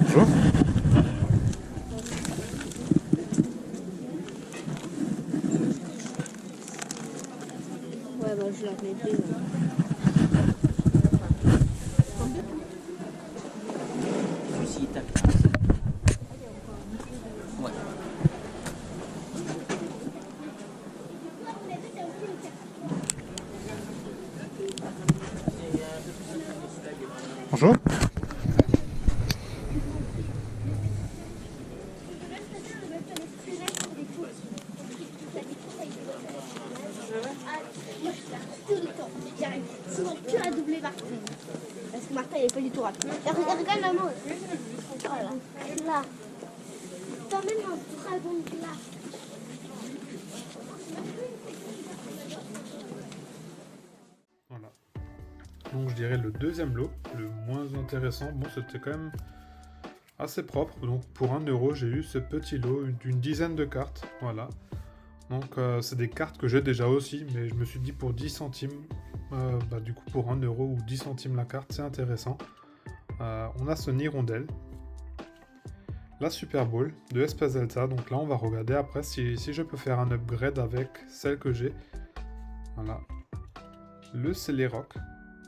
Bonjour. Ouais, bah je la mettais. Celui-ci, il tape. Ouais. Bonjour. Tout le temps, j'arrive souvent plus à doubler Martin. Parce que Martin il est pas du tout rapide. Regarde la main. Voilà. Là. T'emmènes un dragon de glace. Voilà. Donc je dirais le deuxième lot, le moins intéressant. Bon, c'était quand même assez propre. Donc pour 1 €, j'ai eu ce petit lot d'une dizaine de cartes. Voilà. Donc c'est des cartes que j'ai déjà aussi, mais je me suis dit pour 10 centimes, du coup pour 1 € ou 10 centimes la carte, c'est intéressant. On a ce Hirondelle, la Super Bowl de Espace Delta. Donc là on va regarder après si je peux faire un upgrade avec celle que j'ai. Voilà. Le Celerock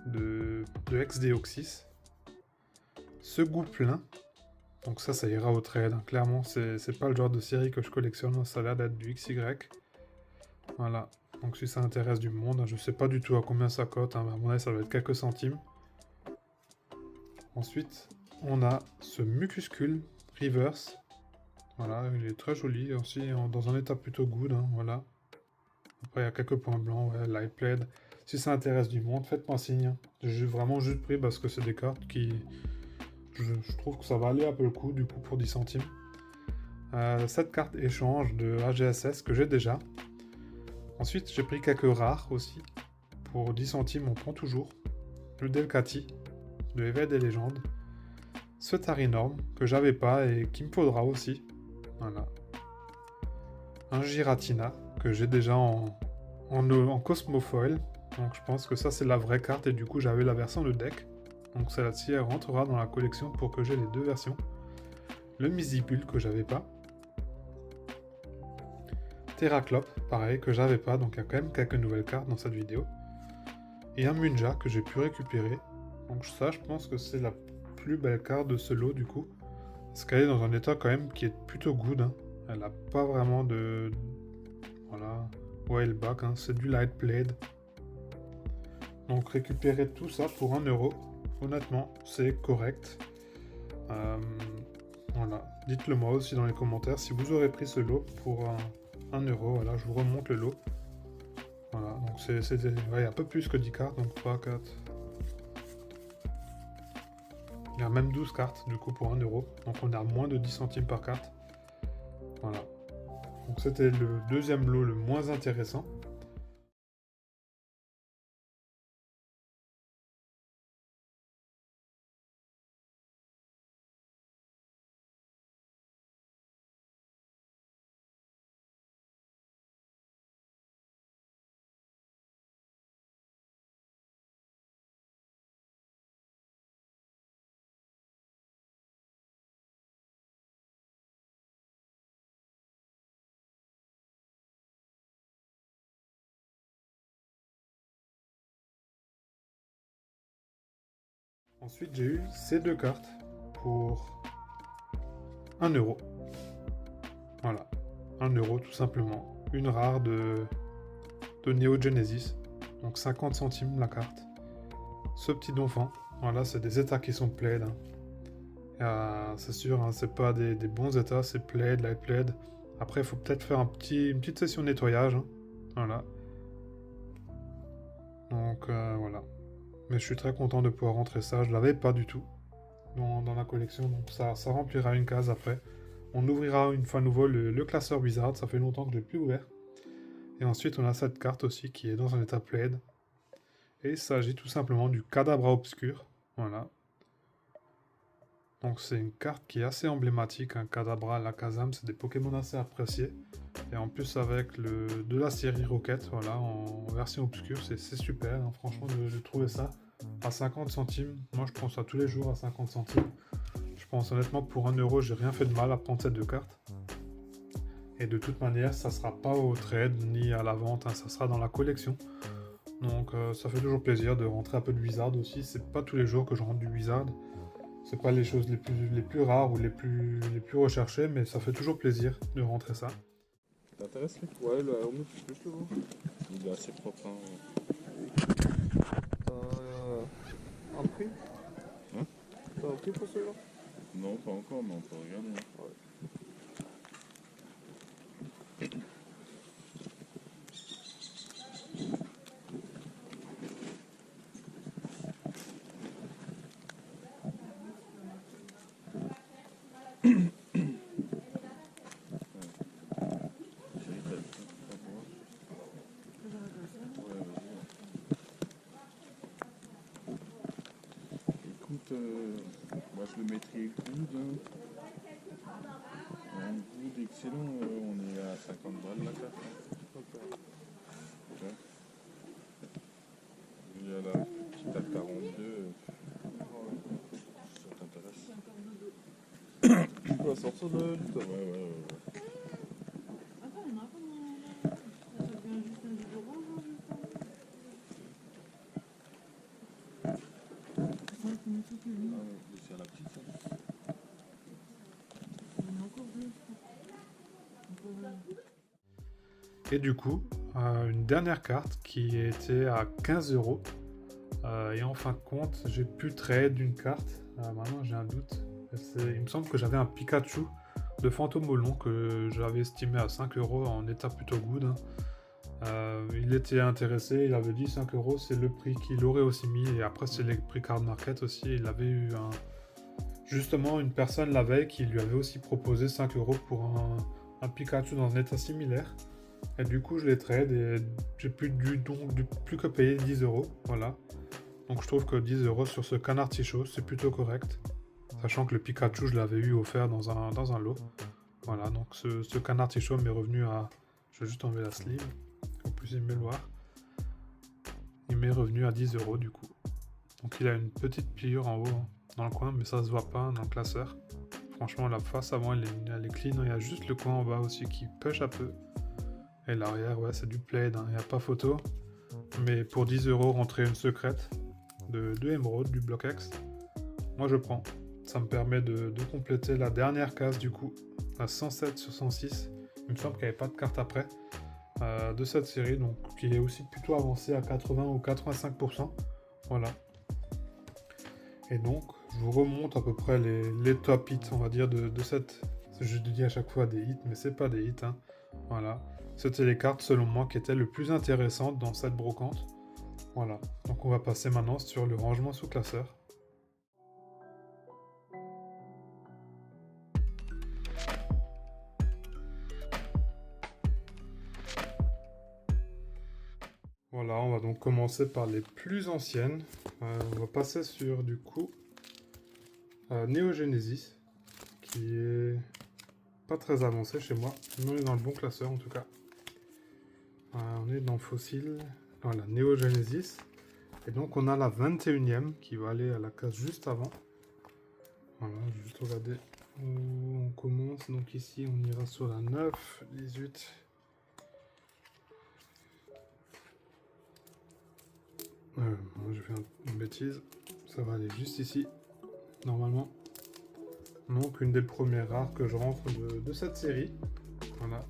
de Ex-Deoxys. Ce Gouplin. Donc ça ira au trade. Hein. Clairement, c'est pas le genre de série que je collectionne. Ça a l'air d'être du XY. Voilà. Donc si ça intéresse du monde, je sais pas du tout à combien ça cote. Hein. À mon avis, ça va être quelques centimes. Ensuite, on a ce Mucuscule Reverse. Voilà, il est très joli. Aussi dans un état plutôt good. Hein. Voilà. Après, il y a quelques points blancs. Ouais, Light Plaid. Si ça intéresse du monde, faites-moi signe. Hein. J'ai vraiment juste pris parce que c'est des cartes qui... Je trouve que ça va aller un peu le coup, du coup, pour 10 centimes. Cette carte échange de AGSS que j'ai déjà. Ensuite, j'ai pris quelques rares aussi. Pour 10 centimes, on prend toujours. Le Delcati de Éveil des légendes. Ce Tarinorm que j'avais pas et qu'il me faudra aussi. Voilà. Un Giratina que j'ai déjà en Cosmofoil. Donc je pense que ça c'est la vraie carte et du coup j'avais la version de deck. Donc celle-ci elle rentrera dans la collection pour que j'ai les deux versions. Le Misibule que j'avais pas. Terraclop, pareil, que j'avais pas, donc il y a quand même quelques nouvelles cartes dans cette vidéo. Et un Munja que j'ai pu récupérer. Donc ça, je pense que c'est la plus belle carte de ce lot du coup. Parce qu'elle est dans un état quand même qui est plutôt good. Hein. Elle n'a pas vraiment de... Voilà. Whaleback, hein. C'est du Light Blade. Donc récupérer tout ça pour 1 €. Honnêtement, c'est correct. Voilà. Dites-le moi aussi dans les commentaires si vous aurez pris ce lot pour 1 €. Voilà, je vous remonte le lot. Voilà, donc c'est un peu plus que 10 cartes, donc 3, 4. Il y a même 12 cartes du coup pour 1 €. Donc on est à moins de 10 centimes par carte. Voilà. Donc c'était le deuxième lot le moins intéressant. Ensuite j'ai eu ces deux cartes pour 1 €. Voilà. 1 € tout simplement. Une rare de Neo Genesis. Donc 50 centimes la carte. Ce petit donphan. Voilà, c'est des états qui sont plaid. Hein. C'est sûr, hein, c'est pas des bons états, c'est plaid, light plaid. Après, il faut peut-être faire une petite session de nettoyage. Hein. Voilà. Donc voilà. Mais je suis très content de pouvoir rentrer ça. Je l'avais pas du tout dans la collection. Donc ça remplira une case après. On ouvrira une fois nouveau le classeur Wizard. Ça fait longtemps que je l'ai plus ouvert. Et ensuite, on a cette carte aussi qui est dans un état plaid. Et il s'agit tout simplement du Cadabra Obscur. Voilà. Donc c'est une carte qui est assez emblématique, un Kadabra, Alakazam, c'est des Pokémon assez appréciés. Et en plus avec de la série Rocket, voilà, en version obscure, c'est super, hein, franchement de trouver ça à 50 centimes. Moi je prends ça tous les jours à 50 centimes. Je pense honnêtement que pour 1 euro, j'ai rien fait de mal à prendre ces deux cartes. Et de toute manière, ça sera pas au trade ni à la vente, hein, ça sera dans la collection. Donc ça fait toujours plaisir de rentrer un peu de Wizard aussi. C'est pas tous les jours que je rentre du Wizard. C'est pas les choses les plus rares ou les plus recherchées, mais ça fait toujours plaisir de rentrer ça. T'intéresse lui? Ouais, le Hermès, je le vois. Il est assez propre. Hein. T'as un prix? Hein? T'as un prix pour celui-là? Non, pas encore, mais on peut regarder. Hein. Ouais. Écoute, moi je le mettrais good. Hein. Un good excellent, on est à 50 balles la carte. Okay. Ouais. Il y a la petite à 42. Ça t'intéresse? Tu vas sortir du top. Ouais. C'est la petite ça. Et du coup, une dernière carte qui était à 15 euros. Et en fin de compte, j'ai pu trade une carte. Maintenant, j'ai un doute. Il me semble que j'avais un Pikachu de Fantôme Molon que j'avais estimé à 5 euros en état plutôt good. Hein. Il était intéressé, il avait dit 5 euros, c'est le prix qu'il aurait aussi mis. Et après, c'est les prix Card Market aussi. Il avait eu justement une personne la veille qui lui avait aussi proposé 5 euros pour un Pikachu dans un état similaire. Et du coup, je les trade et j'ai plus que payer 10 euros. Voilà. Donc je trouve que 10 euros sur ce canard Tichot, c'est plutôt correct. Sachant que le Pikachu, je l'avais eu offert dans un lot. Voilà, donc ce canard Tichot m'est revenu à... Je vais juste enlever la sleeve. En plus, il me le voir. Il m'est revenu à 10 euros du coup. Donc il a une petite pliure en haut, hein, dans le coin, mais ça se voit pas dans le classeur. Franchement, la face avant, elle est clean. Il y a juste le coin en bas aussi qui push un peu. Et l'arrière, ouais, c'est du plaid, hein, il n'y a pas photo. Mais pour 10 euros, rentrer une secrète de émeraude, du bloc X, moi je prends. Ça me permet de compléter la dernière case du coup, à 107 sur 106. Il me semble qu'il n'y avait pas de carte après, de cette série, donc qui est aussi plutôt avancée à 80 ou 85%. Voilà. Et donc, je vous remonte à peu près les top hits, on va dire, de cette... Je dis à chaque fois des hits, mais c'est pas des hits, hein. Voilà. C'était les cartes, selon moi, qui étaient le plus intéressantes dans cette brocante. Voilà. Donc on va passer maintenant sur le rangement sous classeur. Voilà, on va donc commencer par les plus anciennes. On va passer sur, du coup, Neo Genesis, qui est pas très avancé chez moi, mais on est dans le bon classeur en tout cas. On est dans Fossil, voilà, Neo Genesis. Et donc on a la 21e qui va aller à la case juste avant. Voilà, je vais juste regarder où on commence. Donc ici on ira sur la 9, 18. Moi j'ai fait une bêtise. Ça va aller juste ici, normalement. Donc une des premières rares que je rentre de cette série. Voilà.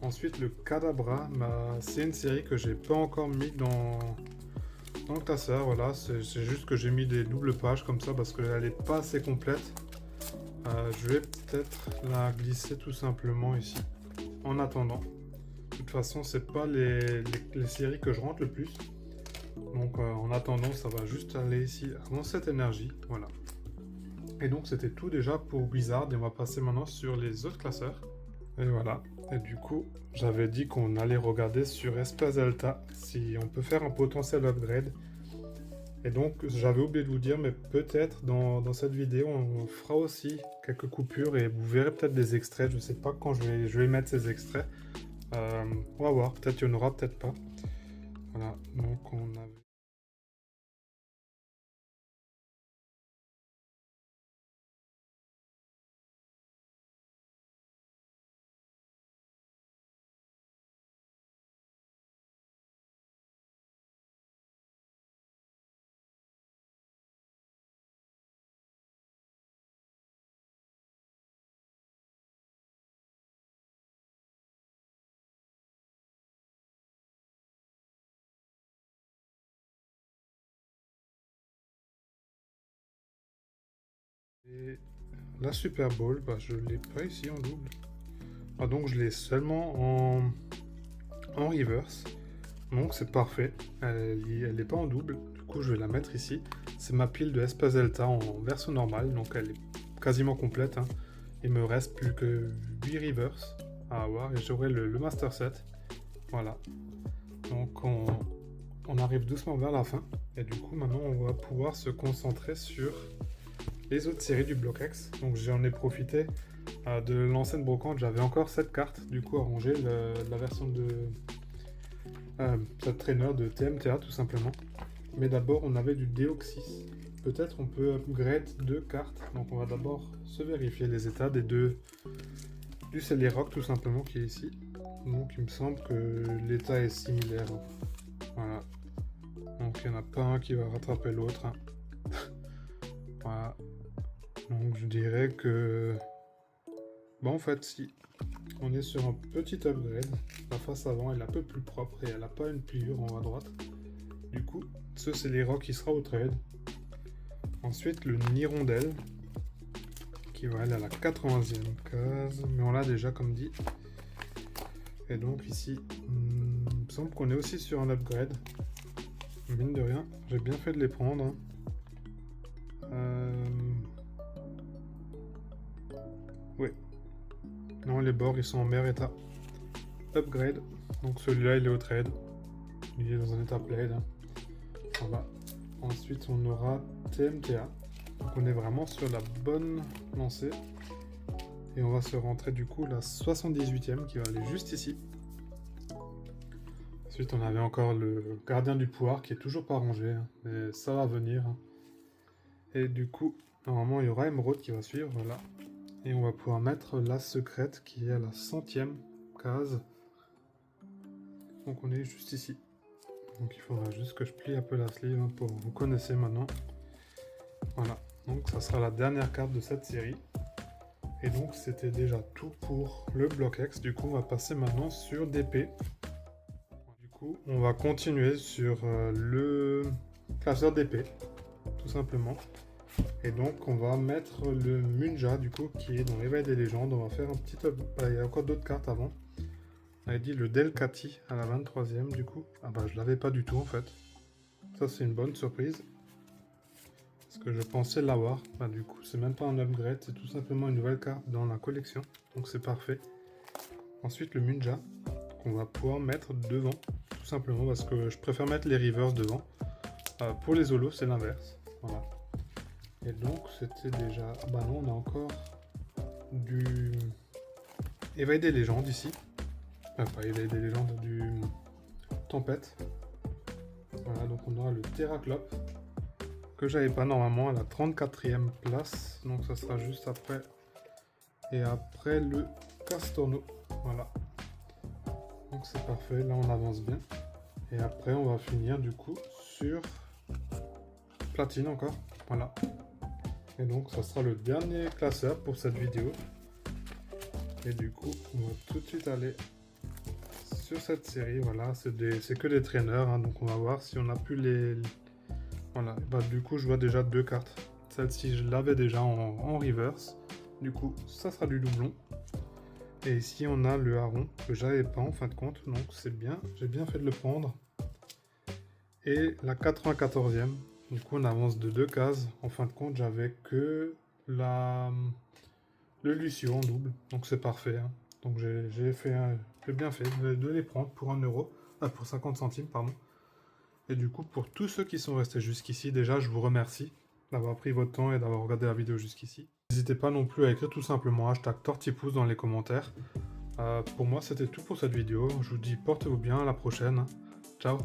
Ensuite le Kadabra, c'est une série que j'ai pas encore mis dans le classeur. Voilà, c'est juste que j'ai mis des doubles pages comme ça parce qu'elle est pas assez complète. Je vais peut-être la glisser tout simplement ici. En attendant. De toute façon, c'est pas les séries que je rentre le plus. Donc en attendant, ça va juste aller ici dans cette énergie. Voilà. Et donc c'était tout déjà pour Blizzard et on va passer maintenant sur les autres classeurs. Et voilà. Et du coup, j'avais dit qu'on allait regarder sur Espace Delta si on peut faire un potentiel upgrade. Et donc, j'avais oublié de vous dire, mais peut-être dans cette vidéo, on fera aussi quelques coupures et vous verrez peut-être des extraits. Je ne sais pas quand je vais mettre ces extraits. On va voir, peut-être il y en aura, peut-être pas. Voilà, donc on avait... Et la Super Bowl, bah, je l'ai pas ici en double. Ah, donc je l'ai seulement en reverse. Donc c'est parfait. Elle n'est pas en double. Du coup, je vais la mettre ici. C'est ma pile de Espazelta en version normale. Donc elle est quasiment complète, hein. Il me reste plus que 8 reverse à avoir et j'aurai le Master Set. Voilà. Donc on arrive doucement vers la fin. Et du coup, maintenant, on va pouvoir se concentrer sur les autres séries du Block X. Donc j'en ai profité de l'ancienne brocante. J'avais encore cette carte, du coup, à ranger la version de cette traîneur de TMTA, tout simplement. Mais d'abord, on avait du Deoxys. Peut-être on peut upgrade 2 cartes. Donc on va d'abord se vérifier les états des deux du Celerock, tout simplement, qui est ici. Donc il me semble que l'état est similaire. Voilà. Donc il n'y en a pas un qui va rattraper l'autre, hein. Voilà. Donc je dirais que... Bon, en fait, si on est sur un petit upgrade, la face avant elle est un peu plus propre et elle n'a pas une pliure en haut à droite. Du coup, ce c'est les rocks qui sera au trade. Ensuite, le Nirondelle, qui va aller à la 80e case, mais on l'a déjà comme dit. Et donc ici, il me semble qu'on est aussi sur un upgrade. Mine de rien, j'ai bien fait de les prendre, hein. Oui. Non, les bords ils sont en meilleur état. Upgrade. Donc celui-là il est au trade. Il est dans un état played, hein. Voilà. Ensuite on aura TMTA. Donc on est vraiment sur la bonne lancée. Et on va se rentrer du coup la 78e qui va aller juste ici. Ensuite on avait encore le gardien du pouvoir qui est toujours pas rangé, hein. Mais ça va venir, hein. Et du coup, normalement il y aura Emerald qui va suivre, voilà. Et on va pouvoir mettre la secrète qui est à la 100e case. Donc on est juste ici. Donc il faudra juste que je plie un peu la sleeve, hein, pour vous connaissez maintenant. Voilà, donc ça sera la dernière carte de cette série. Et donc c'était déjà tout pour le Block X. Du coup on va passer maintenant sur DP. Du coup on va continuer sur le classeur DP, tout simplement. Et donc on va mettre le Munja du coup qui est dans l'éveil des légendes. On va faire un petit... il y a encore d'autres cartes avant. On avait dit le Delcati à la 23e du coup. Ah bah je l'avais pas du tout en fait. Ça c'est une bonne surprise. Parce que je pensais l'avoir. Bah du coup c'est même pas un upgrade, c'est tout simplement une nouvelle carte dans la collection. Donc c'est parfait. Ensuite le Munja qu'on va pouvoir mettre devant. Tout simplement parce que je préfère mettre les reverse devant. Pour les holos c'est l'inverse. Voilà. Et donc c'était déjà... Bah non, on a encore du éveil des légendes ici. Pas éveil des légendes, du tempête. Voilà, donc on aura le Terraclope que j'avais pas normalement à la 34e place. Donc ça sera juste après. Et après le Castorno. Voilà. Donc c'est parfait, là on avance bien. Et après on va finir du coup sur platine encore. Voilà. Et donc ça sera le dernier classeur pour cette vidéo. Et du coup on va tout de suite aller sur cette série. Voilà, c'est que des traîneurs, hein, donc on va voir si on a pu les... Voilà, bah, du coup je vois déjà 2 cartes. Celle-ci je l'avais déjà en reverse. Du coup ça sera du doublon. Et ici on a le hareng que j'avais pas en fin de compte, donc c'est bien, j'ai bien fait de le prendre. Et la 94e, du coup on avance de 2 cases. En fin de compte j'avais que le Lucio en double, donc c'est parfait, hein. Donc j'ai bien fait de les prendre pour 1 euro, pour 50 centimes pardon. Et du coup, pour tous ceux qui sont restés jusqu'ici, déjà, je vous remercie d'avoir pris votre temps et d'avoir regardé la vidéo jusqu'ici. N'hésitez pas non plus à écrire tout simplement #tortipouce dans les commentaires. Pour moi, c'était tout pour cette vidéo. Je vous dis portez-vous bien, à la prochaine. Ciao.